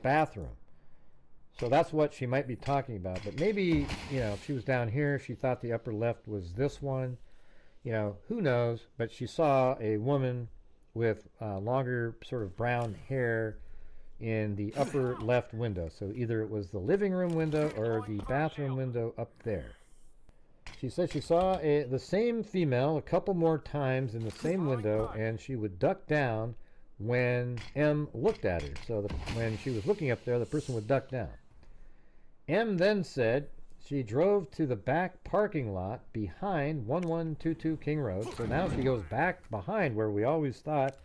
bathroom. So that's what she might be talking about. But maybe, if she was down here, she thought the upper left was this one. Who knows? But she saw a woman with longer sort of brown hair in the upper left window. So either it was the living room window or the bathroom window up there. She said she saw the same female a couple more times in the same window, and she would duck down when M looked at her. So when she was looking up there, the person would duck down. M then said she drove to the back parking lot behind 1122 King Road. So now she goes back behind where we always thought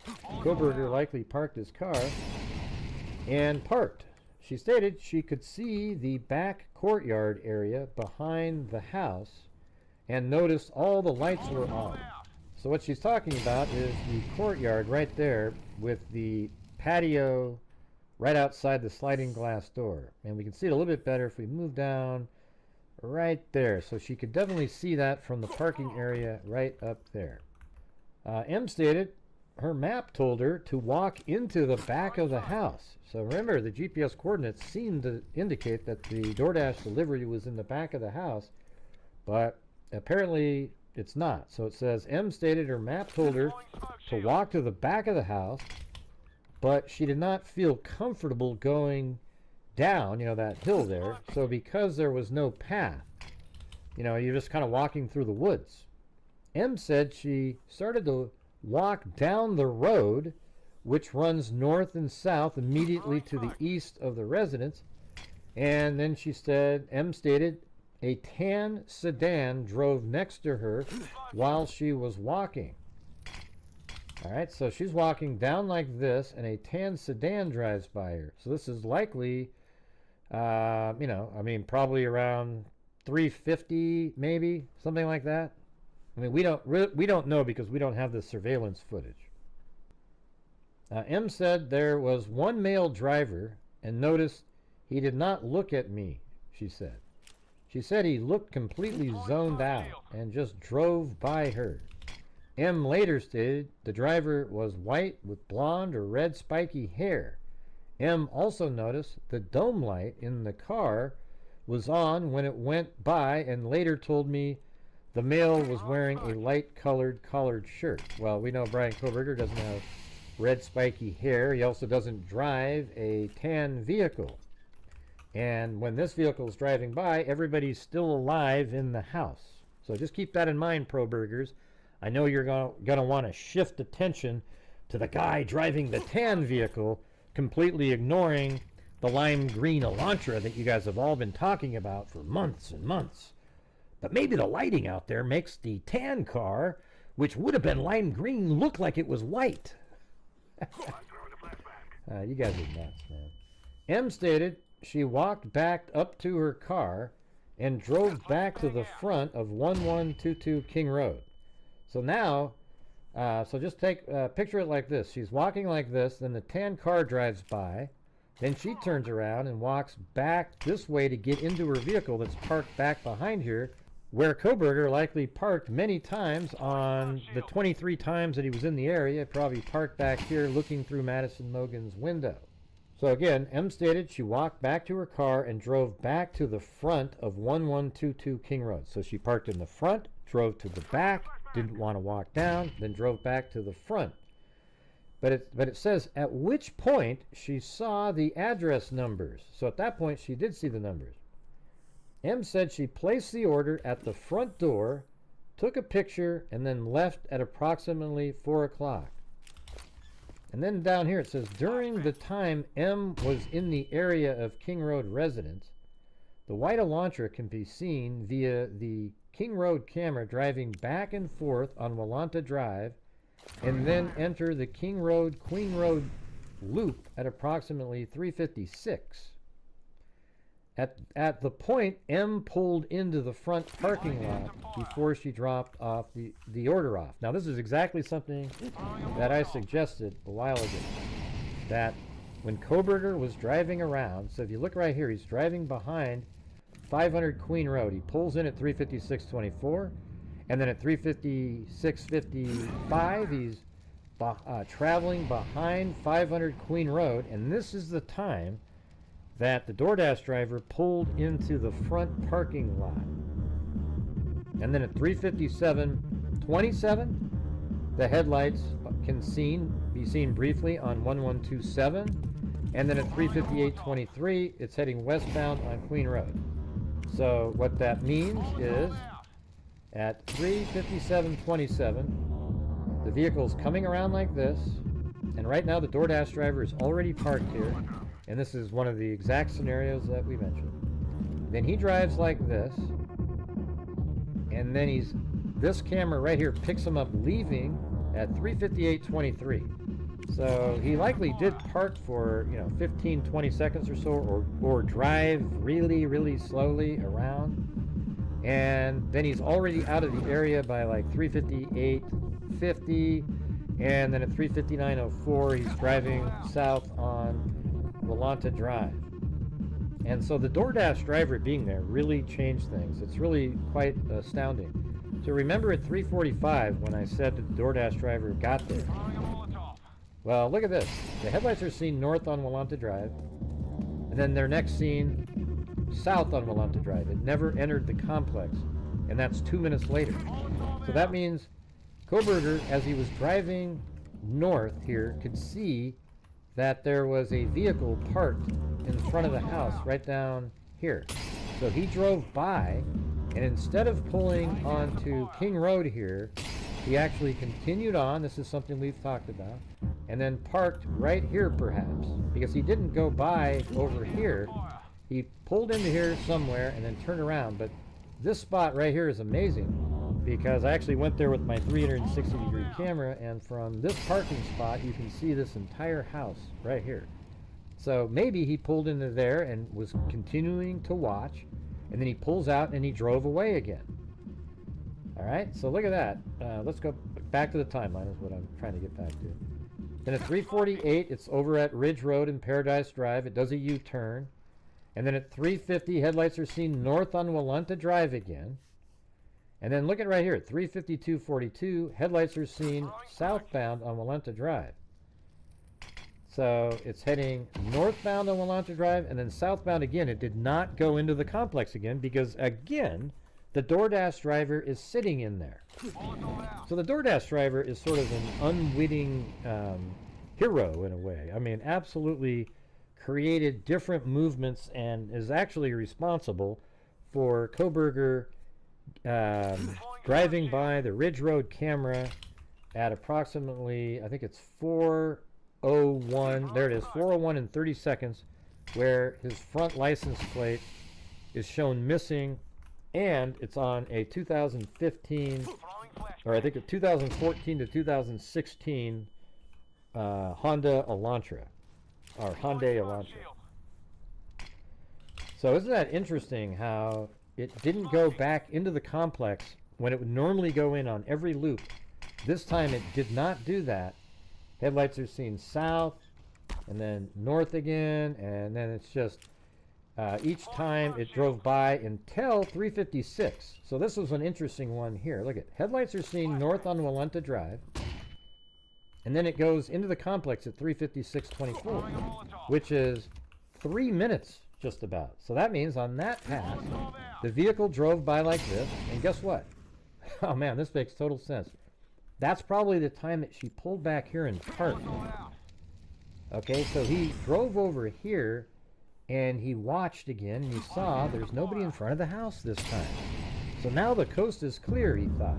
Koberger likely parked his car, and parked. She stated she could see the back courtyard area behind the house and noticed all the lights were on. So what she's talking about is the courtyard right there with the patio right outside the sliding glass door. And we can see it a little bit better if we move down right there. So she could definitely see that from the parking area right up there. M stated her map told her to walk into the back of the house. So remember, the GPS coordinates seem to indicate that the DoorDash delivery was in the back of the house, but apparently it's not. So it says M stated her map told her to walk to the back of the house, but she did not feel comfortable going down, that hill there. So because there was no path, you're just kind of walking through the woods. M said she started to walk down the road, which runs north and south immediately to the east of the residence. And then she said, M stated, a tan sedan drove next to her while she was walking. All right, so she's walking down like this, and a tan sedan drives by her. So this is likely, probably around 350, maybe something like that. I mean, we don't know because we don't have the surveillance footage. M said there was one male driver and noticed he did not look at me, she said. She said he looked completely zoned out and just drove by her. M later stated the driver was white with blonde or red spiky hair. M also noticed the dome light in the car was on when it went by, and later told me the male was wearing a light collared shirt. Well, we know Brian Koberger doesn't have red spiky hair. He also doesn't drive a tan vehicle. And when this vehicle is driving by, everybody's still alive in the house. So just keep that in mind, Pro-Burgers. I know you're going to want to shift attention to the guy driving the tan vehicle, completely ignoring the lime green Elantra that you guys have all been talking about for months and months. But maybe the lighting out there makes the tan car, which would have been lime green, look like it was white. You guys are nuts, man. M stated she walked back up to her car and drove back to the front of 1122 King Road. So now, so just picture it like this. She's walking like this, then the tan car drives by, then she turns around and walks back this way to get into her vehicle that's parked back behind her, where Koberger likely parked many times on the 23 times that he was in the area. Probably parked back here looking through Madison Mogan's window. So again, M stated she walked back to her car and drove back to the front of 1122 King Road. So she parked in the front, drove to the back, didn't want to walk down, then drove back to the front. But it says at which point she saw the address numbers. So at that point she did see the numbers. M said she placed the order at the front door, took a picture, and then left at approximately 4 o'clock. And then down here it says, during the time M was in the area of King Road residence, the white Elantra can be seen via the King Road camera driving back and forth on Walanta Drive, and then enter the King Road, Queen Road loop at approximately 3:56. At the point M pulled into the front parking lot before she dropped off the order off. Now this is exactly something that I suggested a while ago, that when Koberger was driving around, so if you look right here, he's driving behind 500 Queen Road. He pulls in at 3:56:24, and then at 3:56:55 he's traveling behind 500 Queen Road, and this is the time that the DoorDash driver pulled into the front parking lot. And then at 3:57:27, the headlights can be seen briefly on 1127. And then at 3:58:23, it's heading westbound on Queen Road. So what that means is at 3:57:27, the vehicle's coming around like this. And right now the DoorDash driver is already parked here. And this is one of the exact scenarios that we mentioned. Then he drives like this. And then this camera right here picks him up leaving at 3:58:23. So he likely did park for 15, 20 seconds or so, or drive really, really slowly around. And then he's already out of the area by like 3:58:50. And then at 3:59:04, he's driving south on Volanta Drive. And so the DoorDash driver being there really changed things. It's really quite astounding. So remember at 3:45 when I said that the DoorDash driver got there. Well, look at this. The headlights are seen north on Volanta Drive, and then they're next seen south on Volanta Drive. It never entered the complex, and that's 2 minutes later. So that means Kohberger, as he was driving north here, could see that there was a vehicle parked in front of the house right down here. So he drove by, and instead of pulling onto King Road here, he actually continued on. This is something we've talked about. And then parked right here perhaps, because he didn't go by over here. He pulled into here somewhere and then turned around. But this spot right here is amazing, because I actually went there with my 360-degree camera, and from this parking spot you can see this entire house right here. So maybe he pulled into there and was continuing to watch, and then he pulls out and he drove away again. All right, so look at that. Let's go back to the timeline is what I'm trying to get back to. Then at 3:48, it's over at Ridge Road and Paradise Drive. It does a U-turn. And then at 3:50, headlights are seen north on Volanta Drive again. And then look at right here, at 3:52:42, headlights are seen southbound on Volanta Drive. So it's heading northbound on Volanta Drive and then southbound again. It did not go into the complex again because, again, the DoorDash driver is sitting in there. So the DoorDash driver is sort of an unwitting hero in a way. I mean, absolutely created different movements and is actually responsible for Kohberger driving by the Ridge Road camera at approximately, I think it's 4:01, there it is, 4:01 and 30 seconds, where his front license plate is shown missing, and it's on a 2015, or I think a 2014 to 2016 Honda Elantra, or Hyundai Elantra. So isn't that interesting how it didn't go back into the complex when it would normally go in on every loop. This time it did not do that. Headlights are seen south and then north again, and then it's just each time it drove by until 3:56. So this was an interesting one here. Look at headlights are seen north on Volanta Drive, and then it goes into the complex at 3:56:24, which is 3 minutes just about. So that means on that pass, the vehicle drove by like this, and guess what? Oh man, this makes total sense. That's probably the time that she pulled back here and parked. Okay, so he drove over here, and he watched again, and he saw there's nobody in front of the house this time. So now the coast is clear, he thought.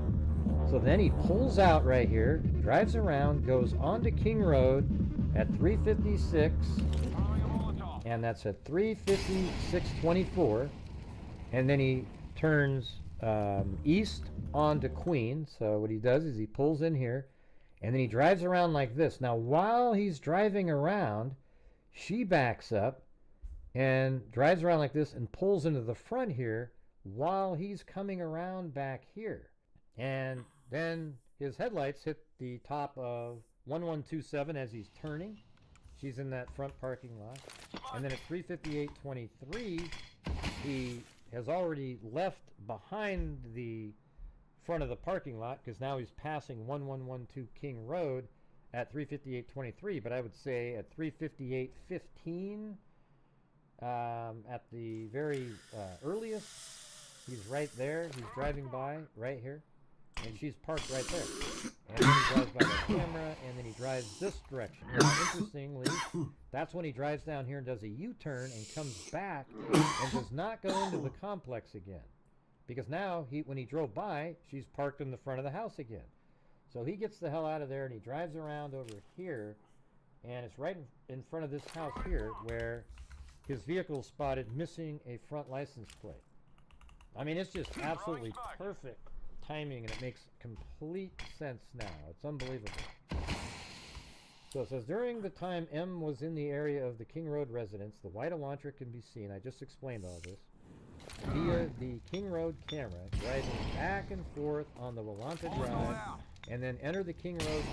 So then he pulls out right here, drives around, goes onto King Road at 3:56, and that's at 3:56:24, and then he turns east onto Queen. So what he does is he pulls in here, and then he drives around like this. Now while he's driving around, she backs up and drives around like this and pulls into the front here while he's coming around back here. And then his headlights hit the top of 1127 as he's turning. She's in that front parking lot. And then at 3:58:23, he has already left behind the front of the parking lot, because now he's passing 1112 King Road at 3:58:23. But I would say at 3:58:15, at the very earliest. He's right there. He's driving by right here. And she's parked right there. And then he drives by the camera, and then he drives this direction. Now, interestingly, that's when he drives down here and does a U-turn and comes back and does not go into the complex again. Because now, when he drove by, she's parked in the front of the house again. So he gets the hell out of there, and he drives around over here, and it's right in front of this house here where his vehicle is spotted missing a front license plate. I mean, it's just absolutely perfect timing, and it makes complete sense now. It's unbelievable. So it says, during the time M was in the area of the King Road residence, the white Elantra can be seen, I just explained all this, via the King Road camera, driving back and forth on the Willanta Drive, and then enter the King Road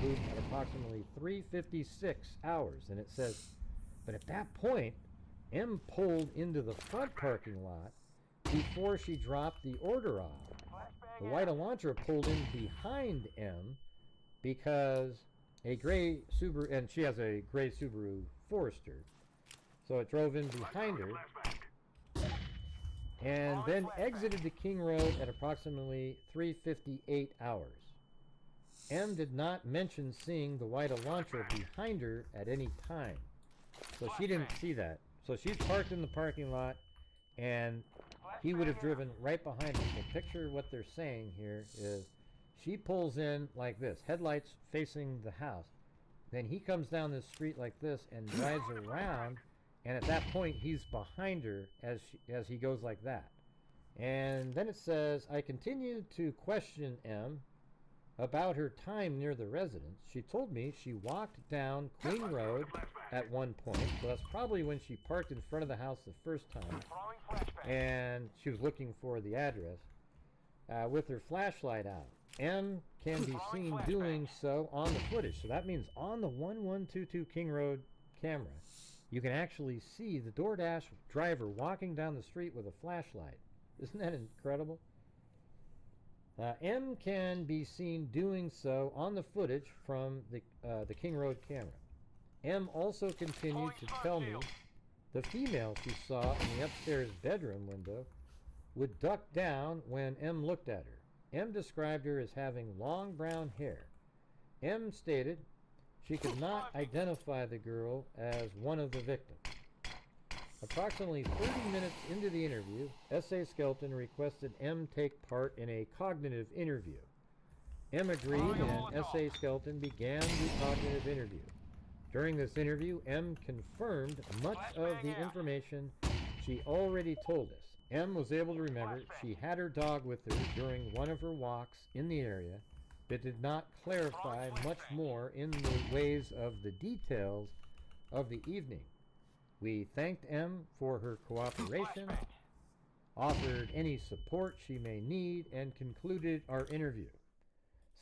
loop at approximately 3:56 hours. And it says, but at that point, M pulled into the front parking lot before she dropped the order off. The white Elantra pulled in behind M because a gray Subaru, and she has a gray Subaru Forester, so it drove in behind her and then exited the King Road at approximately 3:58 hours. M did not mention seeing the white Elantra behind her at any time, so she didn't see that. So she's parked in the parking lot, and he would have driven right behind her. So picture what they're saying here is she pulls in like this, headlights facing the house. Then he comes down this street like this and drives around, and at that point he's behind her as he goes like that. And then it says, I continued to question M about her time near the residence. She told me she walked down Queen Road at one point, so that's probably when she parked in front of the house the first time, and she was looking for the address, with her flashlight out. M can be seen doing so on the footage, so that means on the 1122 King Road camera, you can actually see the DoorDash driver walking down the street with a flashlight. Isn't that incredible? M can be seen doing so on the footage from the King Road camera. M also continued to tell me the female she saw in the upstairs bedroom window would duck down when M looked at her. M described her as having long brown hair. M stated she could not identify the girl as one of the victims. Approximately 30 minutes into the interview, S.A. Skelton requested M take part in a cognitive interview. M agreed, and S.A. Skelton began the cognitive interview. During this interview, M confirmed much of the information she already told us. M was able to remember she had her dog with her during one of her walks in the area, but did not clarify much more in the ways of the details of the evening. We thanked M for her cooperation, offered any support she may need, and concluded our interview.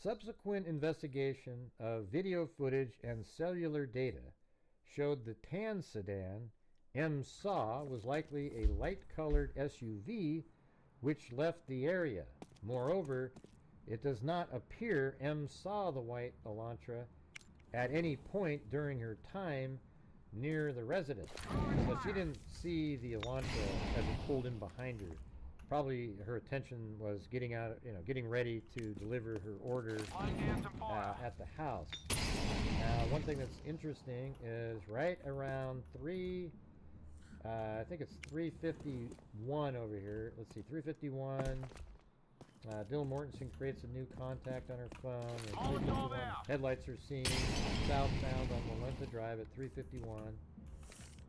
Subsequent investigation of video footage and cellular data showed the tan sedan M saw was likely a light-colored SUV which left the area. Moreover, it does not appear M saw the white Elantra at any point during her time near the residence. So she didn't see the Elantra as it pulled in behind her. Probably her attention was getting ready to deliver her order at the house. Now, one thing that's interesting is right around I think it's 3:51 over here. Let's see, 3:51. Dylan Mortensen creates a new contact on her phone. And 3:51, headlights are seen southbound on Willanta Drive at 3:51.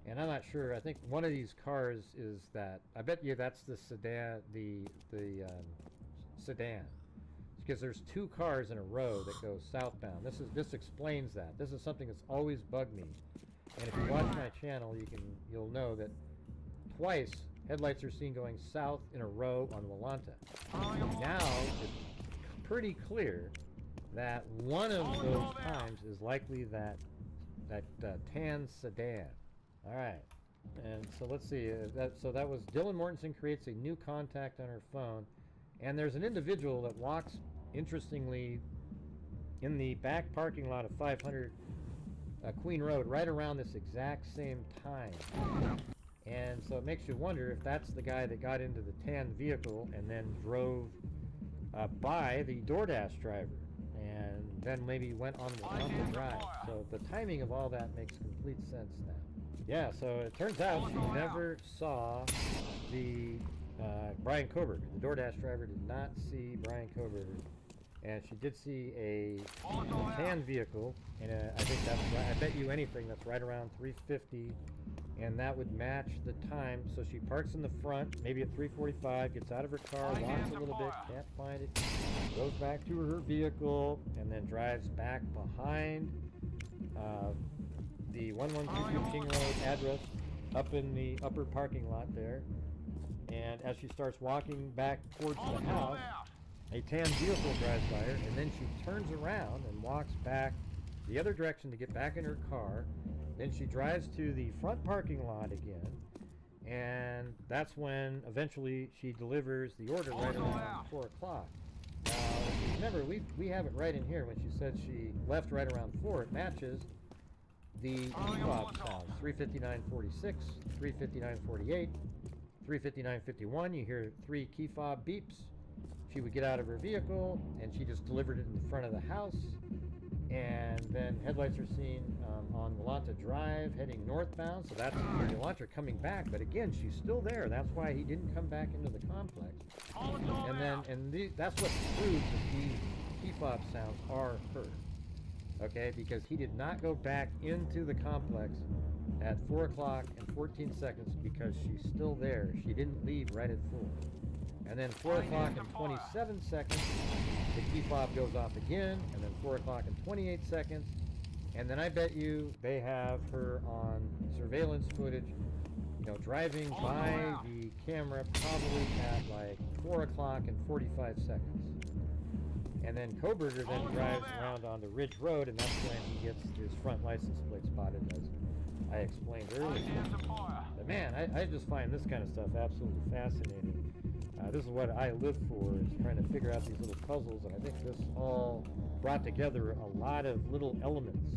And I'm not sure. I think one of these cars is that. I bet you that's the sedan. The sedan, because there's two cars in a row that go southbound. This explains that. This is something that's always bugged me. And if you watch my channel, you'll know that twice headlights are seen going south in a row on Willanta. Now it's pretty clear that one of those times is likely that tan sedan. All right, and so let's see. So that was Dylan Mortensen creates a new contact on her phone, and there's an individual that walks, interestingly, in the back parking lot of 500 Queen Road right around this exact same time. so it makes you wonder if that's the guy that got into the tan vehicle and then drove by the DoorDash driver and then maybe went on the drive. So the timing of all that makes complete sense now. Yeah, so it turns out she never saw the Brian Koberger. The DoorDash driver did not see Brian Koberger, and she did see a tan vehicle, and I think that's right. I bet you anything that's right around 350, and that would match the time. So she parks in the front, maybe at 3:45, gets out of her car, walks a little bit, can't find it, goes back to her vehicle, and then drives back behind the 1122 King Road address up in the upper parking lot there. And as she starts walking back towards the house, a tan vehicle drives by her, and then she turns around and walks back the other direction to get back in her car. Then she drives to the front parking lot again, and that's when eventually she delivers the order right around 4 o'clock. Now, remember, we have it right in here when she said she left right around 4. It matches the key fob sounds, 3:59:46, 3:59:48, 3:59:51. You hear 3 key fob beeps. She would get out of her vehicle, and she just delivered it in the front of the house. And then headlights are seen on Yolanta Drive heading northbound, so that's Yolanta coming back. But again, she's still there. That's why he didn't come back into the complex. That's what proves that these key fob sounds are her. Okay, because he did not go back into the complex at 4 o'clock and 14 seconds because she's still there. She didn't leave right at 4. And then 4 o'clock and 27 seconds, the key fob goes off again, and then 4 o'clock and 28 seconds, and then I bet you they have her on surveillance footage, driving by the camera probably at like 4 o'clock and 45 seconds. And then Koberger then drives around onto Ridge Road, and that's when he gets his front license plate spotted, as I explained earlier. But man, I just find this kind of stuff absolutely fascinating. This is what I live for, is trying to figure out these little puzzles, and I think this all brought together a lot of little elements.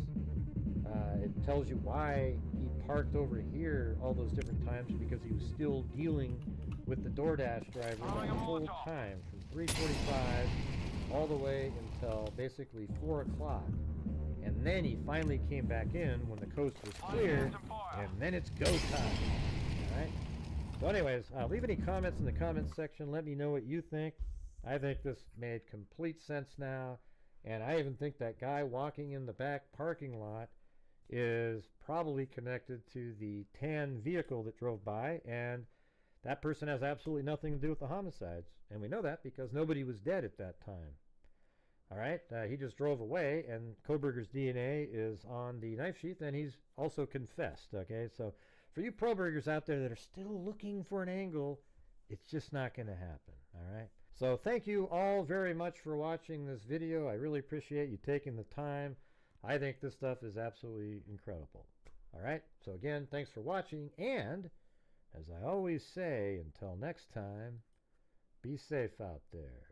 It tells you why he parked over here all those different times, because he was still dealing with the DoorDash driver the whole time, from 3:45 all the way until basically 4 o'clock. And then he finally came back in when the coast was clear, and then it's go time. Alright? So anyways, leave any comments in the comments section. Let me know what you think. I think this made complete sense now. And I even think that guy walking in the back parking lot is probably connected to the tan vehicle that drove by. And that person has absolutely nothing to do with the homicides. And we know that because nobody was dead at that time. Alright, he just drove away, and Koberger's DNA is on the knife sheath, and he's also confessed. Okay, so for you pro-burgers out there that are still looking for an angle, it's just not going to happen. Alright, so thank you all very much for watching this video. I really appreciate you taking the time. I think this stuff is absolutely incredible. Alright, so again, thanks for watching, and as I always say, until next time, be safe out there.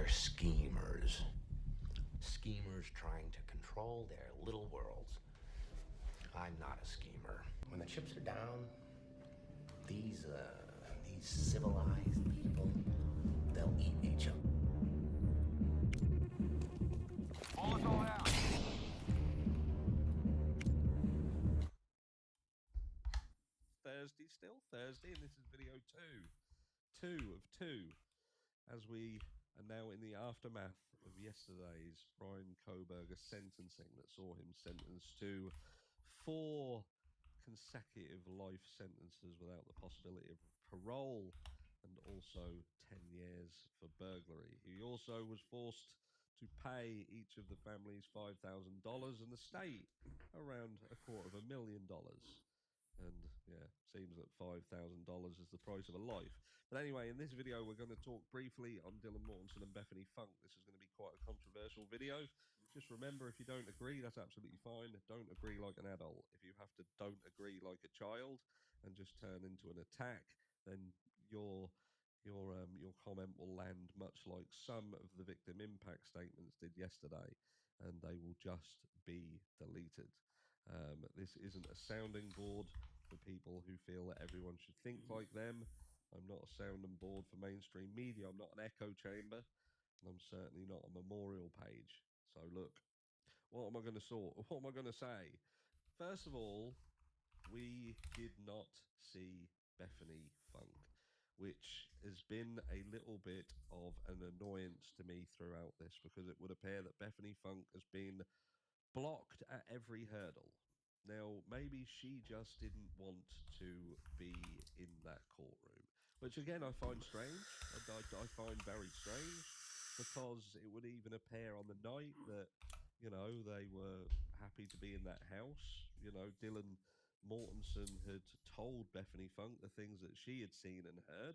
They're schemers. Schemers trying to control their little worlds. I'm not a schemer. When the chips are down, these civilized people, they'll eat each other. Molotov out. Thursday still, Thursday, and this is video two of two, as we are now in the aftermath of yesterday's Brian Koberger sentencing that saw him sentenced to 4 consecutive life sentences without the possibility of parole, and also 10 years for burglary. He also was forced to pay each of the families $5,000 and the state around $250,000. And yeah, seems that $5,000 is the price of a life. But anyway, in this video, we're going to talk briefly on Dylan Mortensen and Bethany Funk. This is going to be quite a controversial video. Just remember, if you don't agree, that's absolutely fine. Don't agree like an adult. If you have to don't agree like a child and just turn into an attack, then your comment will land much like some of the victim impact statements did yesterday, and they will just be deleted. This isn't a sounding board for people who feel that everyone should think like them. I'm not a sounding board for mainstream media. I'm not an echo chamber, and I'm certainly not a memorial page. So look, what am I going to sort? What am I going to say? First of all, we did not see Bethany Funk, which has been a little bit of an annoyance to me throughout this, because it would appear that Bethany Funk has been blocked at every hurdle. Now, maybe she just didn't want to be in that courtroom, which again I find strange. I find very strange, because it would even appear on the night that, you know, they were happy to be in that house. You know, Dylan Mortensen had told Bethany Funk the things that she had seen and heard.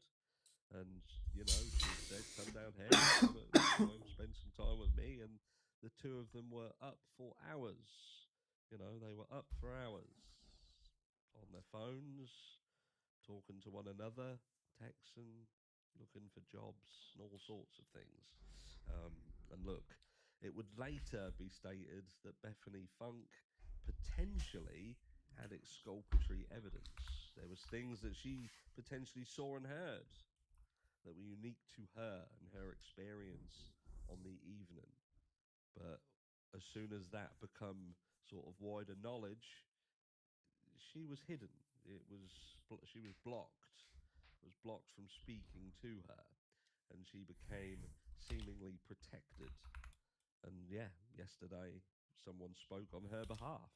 And, you know, she said, come down here, spend some time with me. And the two of them were up for hours. You know, they were up for hours on their phones, talking to one another, texting, looking for jobs, and all sorts of things. And look, it would later be stated that Bethany Funk potentially had exculpatory evidence. There was things that she potentially saw and heard that were unique to her and her experience on the evening. But as soon as that become sort of wider knowledge, she was hidden. She was blocked from speaking to her, and she became seemingly protected. And yeah, yesterday someone spoke on her behalf.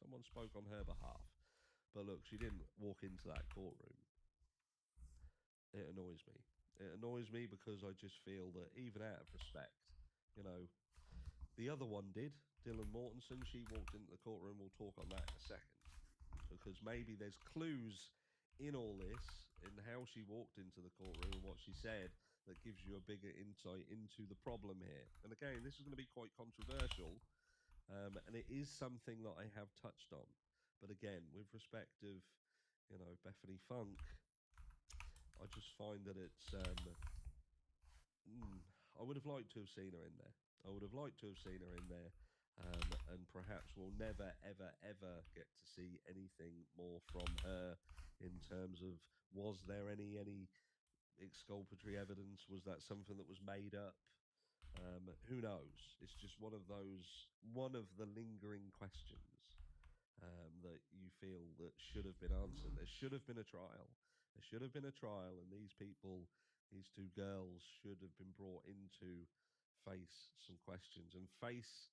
Someone spoke on her behalf. But look, she didn't walk into that courtroom. It annoys me. It annoys me because I just feel that, even out of respect, you know, the other one did. Dylan Mortensen, she walked into the courtroom. We'll talk on that in a second, because maybe there's clues in all this, in how she walked into the courtroom and what she said, that gives you a bigger insight into the problem here. And again, this is going to be quite controversial, and it is something that I have touched on. But again, with respect of, you know, Bethany Funk, I just find that it's I would have liked to have seen her in there. I would have liked to have seen her in there, and perhaps we'll never, ever, ever get to see anything more from her in terms of, was there any exculpatory evidence? Was that something that was made up? Who knows? It's just one of the lingering questions that you feel that should have been answered. There should have been a trial. There should have been a trial, and these people, these two girls, should have been brought in to face some questions and face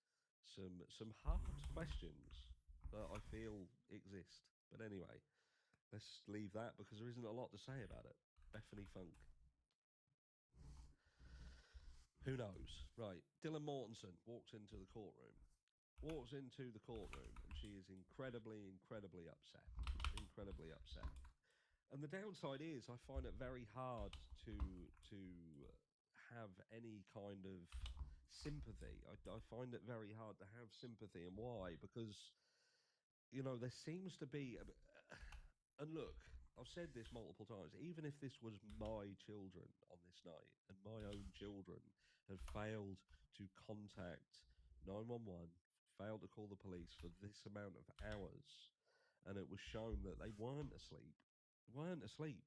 some hard questions that I feel exist. But anyway, let's leave that, because there isn't a lot to say about it. Bethany Funk. Who knows? Right. Dylan Mortensen walks into the courtroom. And she is incredibly, incredibly upset. Incredibly upset. And the downside is, I find it very hard to have any kind of sympathy. I find it very hard to have sympathy. And why? Because, you know, there seems to be and look, I've said this multiple times, even if this was my children on this night, and my own children had failed to contact 911, failed to call the police for this amount of hours, and it was shown that they weren't asleep. They weren't asleep.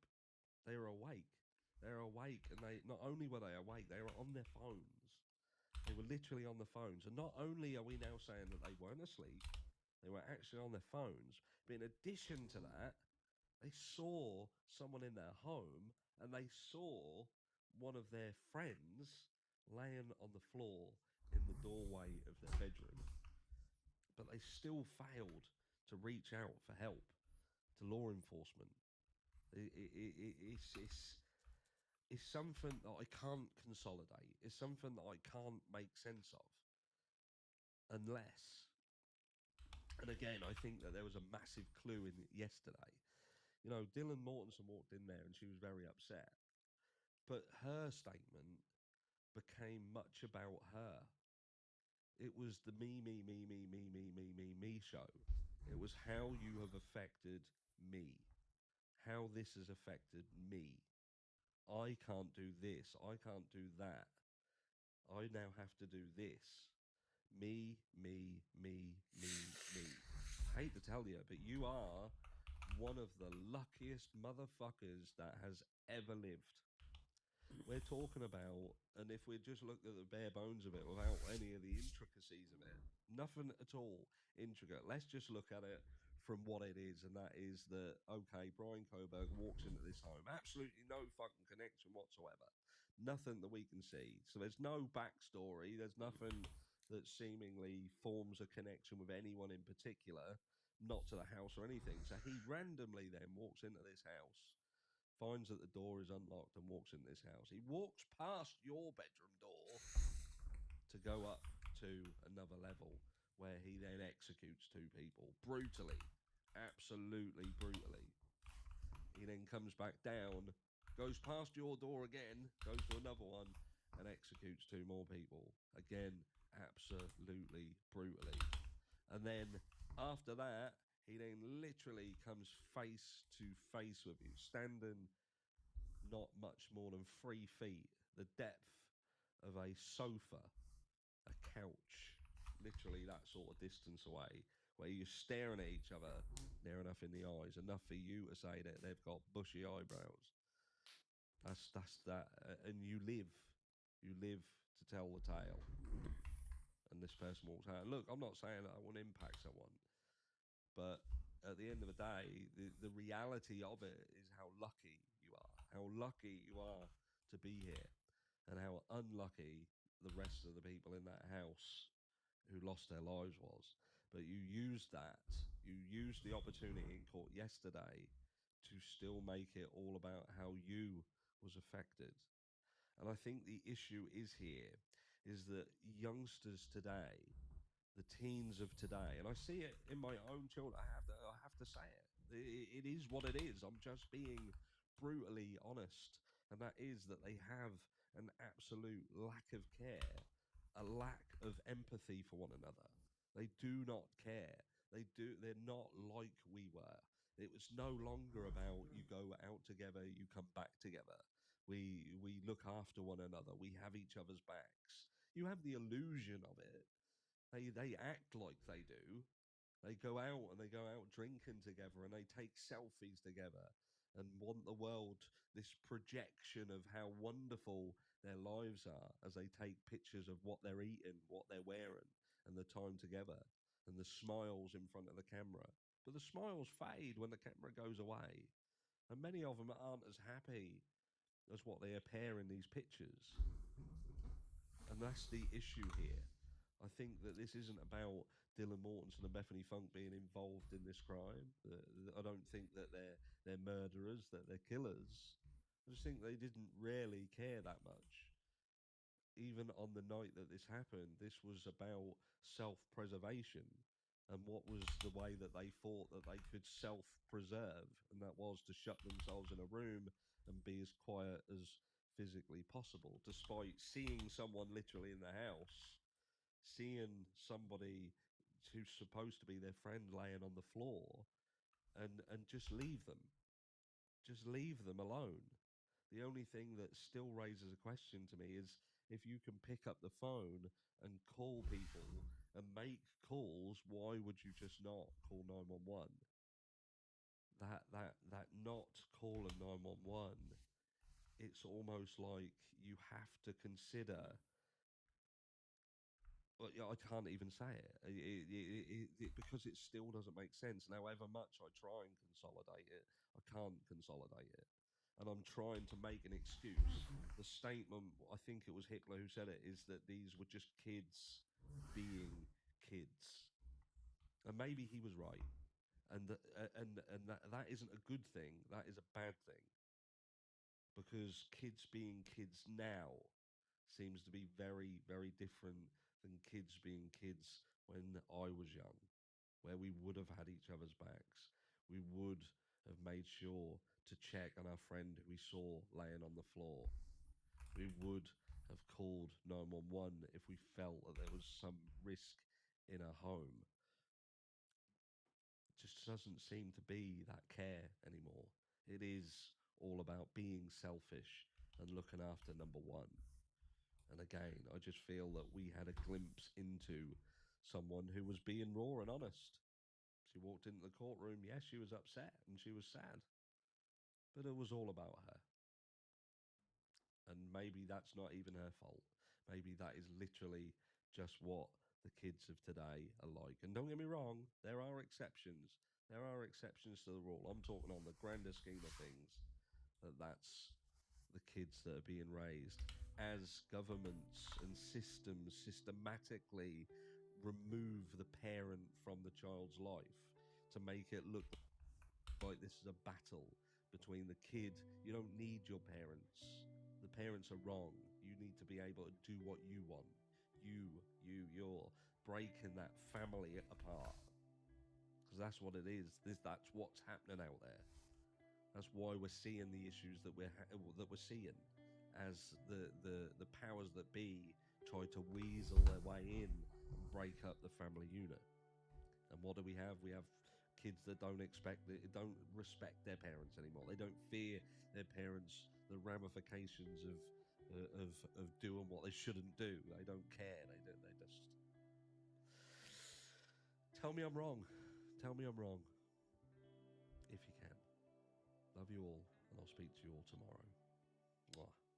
They were awake. They were awake, and they not only were they awake, they were on their phones. They were literally on the phones. And not only are we now saying that they weren't asleep, they were actually on their phones, but in addition to that, they saw someone in their home and they saw one of their friends laying on the floor in the doorway of their bedroom. But they still failed to reach out for help to law enforcement. It's something that I can't consolidate. It's something that I can't make sense of unless. And again, I think that there was a massive clue in it yesterday. You know, Dylan Mortensen walked in there and she was very upset. But her statement became much about her. It was the me show. It was how you have affected me, how this has affected me. I can't do this. I can't do that. I now have to do this. Me. I hate to tell you, but you are one of the luckiest motherfuckers that has ever lived. We're talking about, and if we just look at the bare bones of it without any of the intricacies of it, nothing at all intricate. Let's just look at it from what it is, and that is that, okay, Brian Coburg walks into this home, absolutely no fucking connection whatsoever. Nothing that we can see. So there's no backstory, there's nothing that seemingly forms a connection with anyone in particular, not to the house or anything. So he randomly then walks into this house, finds that the door is unlocked and walks into this house. He walks past your bedroom door to go up to another level where he then executes two people brutally, absolutely brutally. He then comes back down, goes past your door again, goes to another one and executes two more people. Again, absolutely brutally. And then after that, he then literally comes face to face with you, standing not much more than 3 feet, the depth of a sofa, a couch, literally that sort of distance away, where you're staring at each other near enough in the eyes, enough for you to say that they've got bushy eyebrows. That's that, and you live to tell the tale. And this person walks out. Look, I'm not saying that I want to impact someone, but at the end of the day, the reality of it is how lucky you are, how lucky you are to be here, and how unlucky the rest of the people in that house who lost their lives was. But you used the opportunity in court yesterday to still make it all about how you was affected. And I think the issue is here is that youngsters today, the teens of today, and I see it in my own children. I have to say it. It is what it is. I'm just being brutally honest, and that is that they have an absolute lack of care, a lack of empathy for one another. They do not care. They're not like we were. It was no longer about you go out together, you come back together. We look after one another. We have each other's backs. You have the illusion of it. They act like they do. They go out and they go out drinking together and they take selfies together and want the world, this projection of how wonderful their lives are as they take pictures of what they're eating, what they're wearing, and the time together and the smiles in front of the camera. But the smiles fade when the camera goes away. And many of them aren't as happy as what they appear in these pictures. And that's the issue here. I think that this isn't about Dylan Mortensen and Bethany Funk being involved in this crime. I don't think that they're murderers, that they're killers. I just think they didn't really care that much. Even on the night that this happened, this was about self-preservation and what was the way that they thought that they could self-preserve, and that was to shut themselves in a room and be as quiet as physically possible, despite seeing someone literally in the house, seeing somebody who's supposed to be their friend laying on the floor, and just leave them alone. The only thing that still raises a question to me if you can pick up the phone and call people and make calls, why would you just not call 911? That not call of 911, it's almost like you have to consider. Well, yeah, I can't even say it because it still doesn't make sense. And however much I try and consolidate it, I can't consolidate it. And I'm trying to make an excuse. The statement, I think it was Hitler who said it, is that these were just kids being kids. And maybe he was right. And that isn't a good thing. That is a bad thing. Because kids being kids now seems to be very, very different than kids being kids when I was young, where we would have had each other's backs. We would have made sure to check on our friend who we saw laying on the floor. We would have called 911 if we felt that there was some risk in a home. It just doesn't seem to be that care anymore. It is all about being selfish and looking after number one. And again, I just feel that we had a glimpse into someone who was being raw and honest. She walked into the courtroom. Yes, she was upset and she was sad, but it was all about her. And maybe that's not even her fault. Maybe that is literally just what the kids of today are like. And don't get me wrong, there are exceptions. There are exceptions to the rule. I'm talking on the grander scheme of things, that's the kids that are being raised as governments and systems systematically remove the parent from the child's life to make it look like this is a battle between the kid. You don't need your parents. The parents are wrong. You need to be able to do what you want. You're breaking that family apart because that's what it is. That's what's happening out there. That's why we're seeing the issues that we're seeing, as the powers that be try to weasel their way in and break up the family unit. And what do? We have kids that don't respect their parents anymore. They don't fear their parents. The ramifications of doing what they shouldn't do. They don't care. They just tell me I'm wrong. Tell me I'm wrong if you can. Love you all, and I'll speak to you all tomorrow. Mwah.